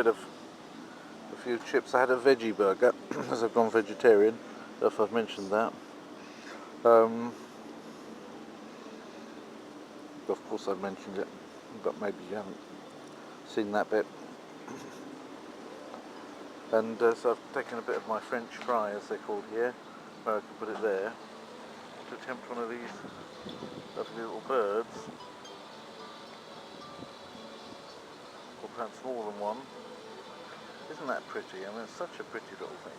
a few chips. I had a veggie burger as I've gone vegetarian, if I've mentioned that. Of course I've mentioned it, but maybe you haven't seen that bit. And so I've taken a bit of my French fry, as they're called here, where I can put it there, to attempt one of these lovely little birds, or perhaps more than one. Isn't that pretty? I mean, it's such a pretty little thing.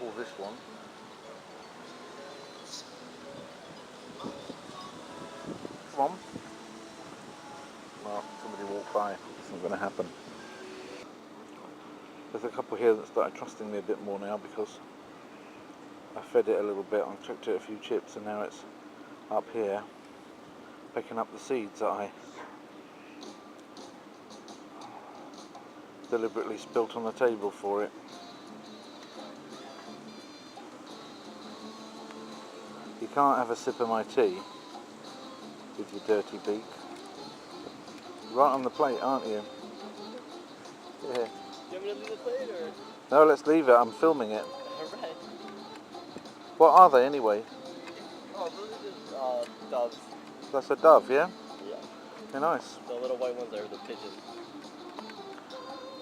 Or this one. Come on. Well, somebody walked by. It's not going to happen. There's a couple here that started trusting me a bit more now because I fed it a little bit. I chucked it a few chips, and now it's up here picking up the seeds that I deliberately spilt on the table for it. You can't have a sip of my tea with your dirty beak. Right on the plate, aren't you? Yeah. Do you want me to leave the plate or? No, let's leave it. I'm filming it. Alright. What are they anyway? Oh, those are just doves. That's a dove, yeah? Yeah. Yeah, nice. The little white ones are the pigeons.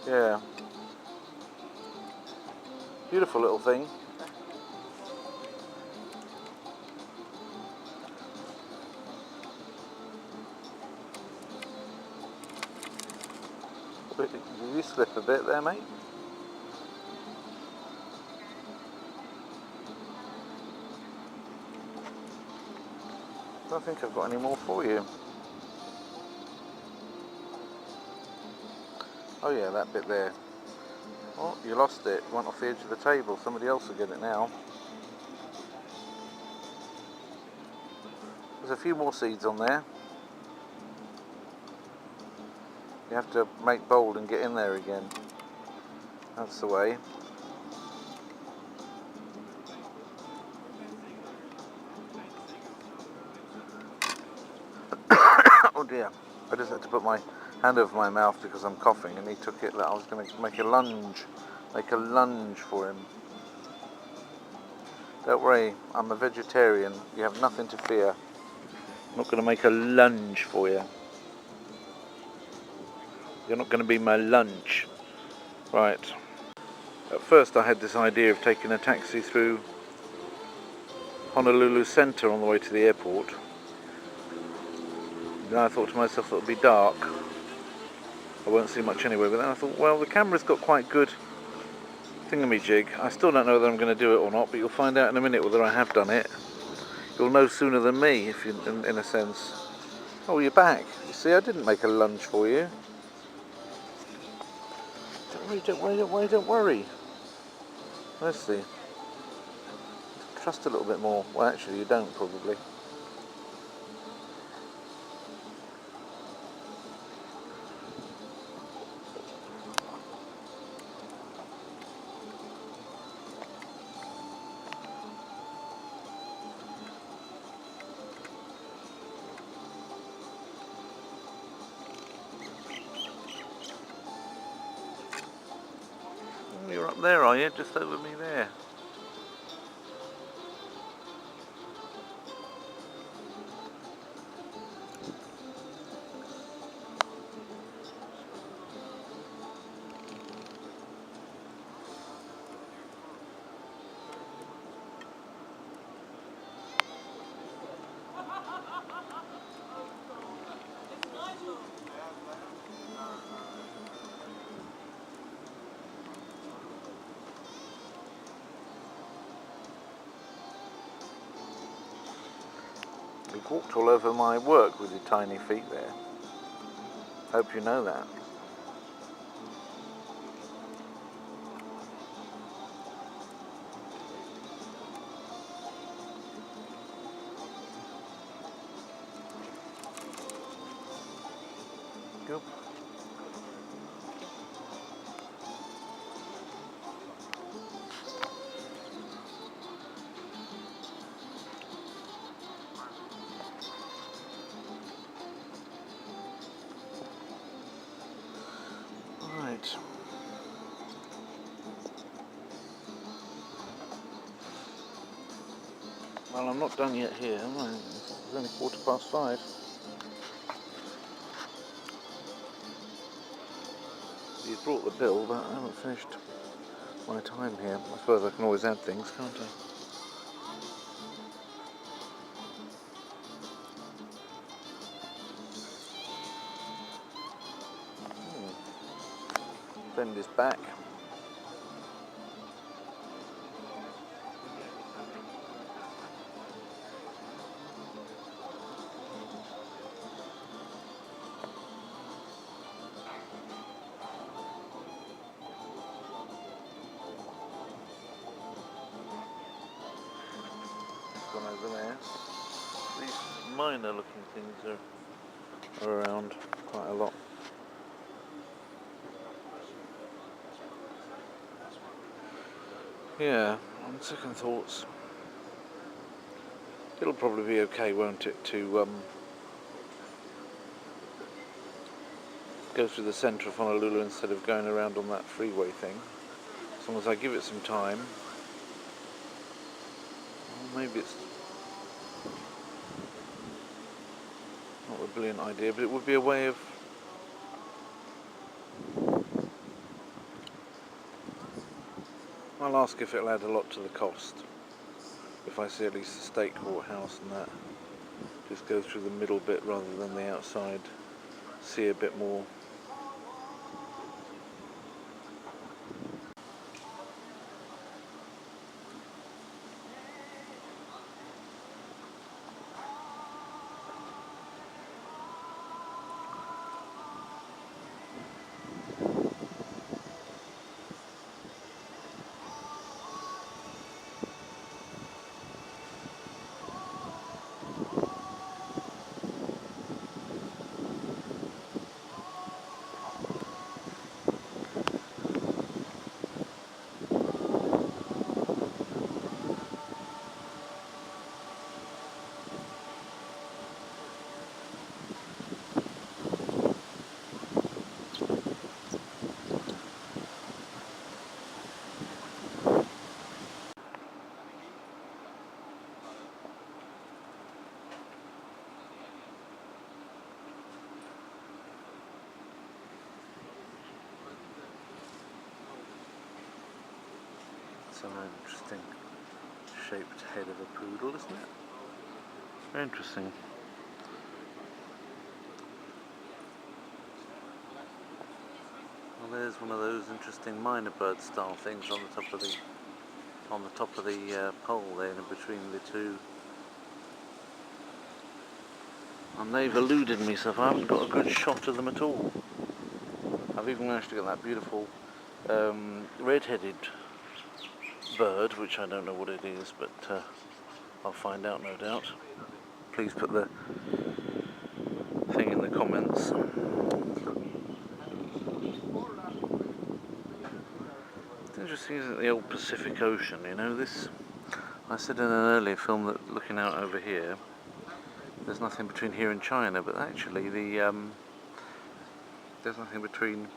Yeah. Beautiful little thing. Did you slip a bit there, mate? I don't think I've got any more for you. Oh yeah, that bit there. Oh, you lost it. It went off the edge of the table. Somebody else will get it now. There's a few more seeds on there. You have to make bold and get in there again. That's the way. Oh dear. I just had to put my hand over my mouth because I'm coughing, and he took it. I was going to make a lunge for him. Don't worry, I'm a vegetarian. You have nothing to fear. I'm not going to make a lunge for you. You're not going to be my lunch. Right. At first I had this idea of taking a taxi through Honolulu Centre on the way to the airport. Then I thought to myself it'll be dark. I won't see much anyway, but then I thought, well, the camera's got quite good thingamajig. I still don't know whether I'm going to do it or not, but you'll find out in a minute whether I have done it. You'll know sooner than me, if you, in a sense. Oh, you're back. You see, I didn't make a lunge for you. Don't worry. Let's see. Trust a little bit more. Well, actually, you don't, probably. You're up there, are you? Just over me there. You've walked all over my work with your tiny feet there. Hope you know that. Good. Right. Well, I'm not done yet here, am I? It's only 5:15. You brought the bill, but I haven't finished my time here. I suppose I can always add things, can't I? Bend is back. Gone over there. These minor looking things are around quite a lot. Yeah, on second thoughts, it'll probably be okay, won't it, to go through the centre of Honolulu instead of going around on that freeway thing. As long as I give it some time. Well, maybe it's not a brilliant idea, but it would be a way of I'll ask if it'll add a lot to the cost. If I see at least the state courthouse and that, just go through the middle bit rather than the outside, see a bit more. It's an interesting shaped head of a poodle, isn't it? Very interesting. Well, there's one of those interesting minor bird style things on the top of the pole there, in between the two. And they've eluded me, so I haven't got a good shot of them at all. I've even managed to get that beautiful red-headed bird, which I don't know what it is, but I'll find out, no doubt. Please put the thing in the comments. It's interesting, isn't it, the old Pacific Ocean, you know, this, I said in an earlier film that looking out over here, there's nothing between here and China, but actually there's nothing between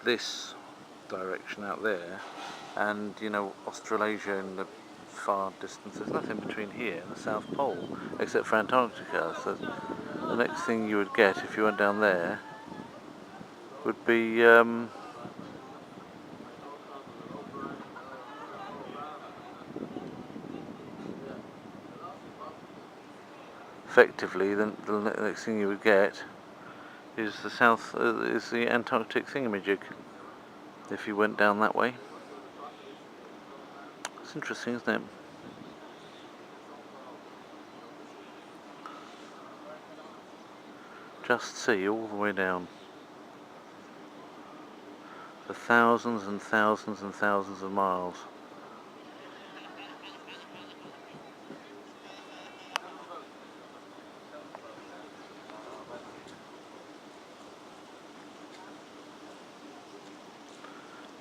this direction out there and, you know, Australasia in the far distance. There's nothing between here and the South Pole except for Antarctica. So the next thing you would get if you went down there would be effectively the next thing you would get is the Antarctic thingamajig if you went down that way. It's interesting, isn't it? Just see all the way down for thousands and thousands and thousands of miles.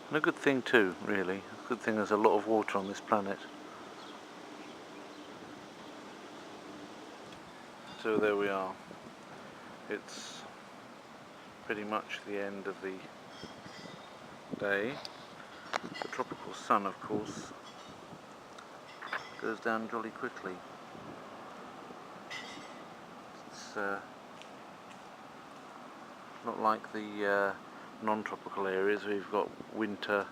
And a good thing too, really. A good thing there's a lot of water on this planet. So there we are. It's pretty much the end of the day. The tropical sun, of course, goes down jolly quickly. It's not like the non-tropical areas where you've got winter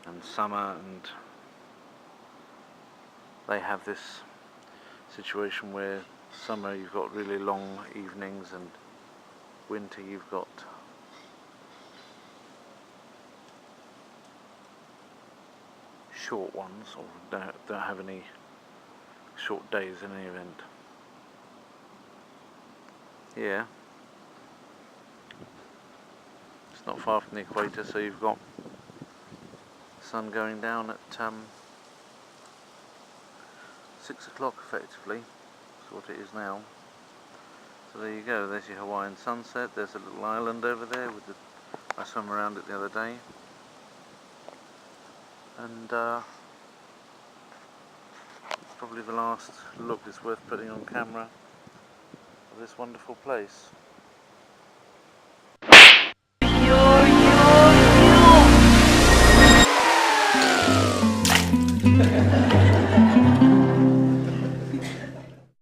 and summer, and they have this situation where summer you've got really long evenings and winter you've got short ones, or don't have any short days in any event. Yeah, it's not far from the equator, so you've got the sun going down at 6 o'clock effectively. That's what it is now. So there you go, there's your Hawaiian sunset. There's a little island over there with the, I swam around it the other day, and it's probably the last look that's worth putting on camera of this wonderful place.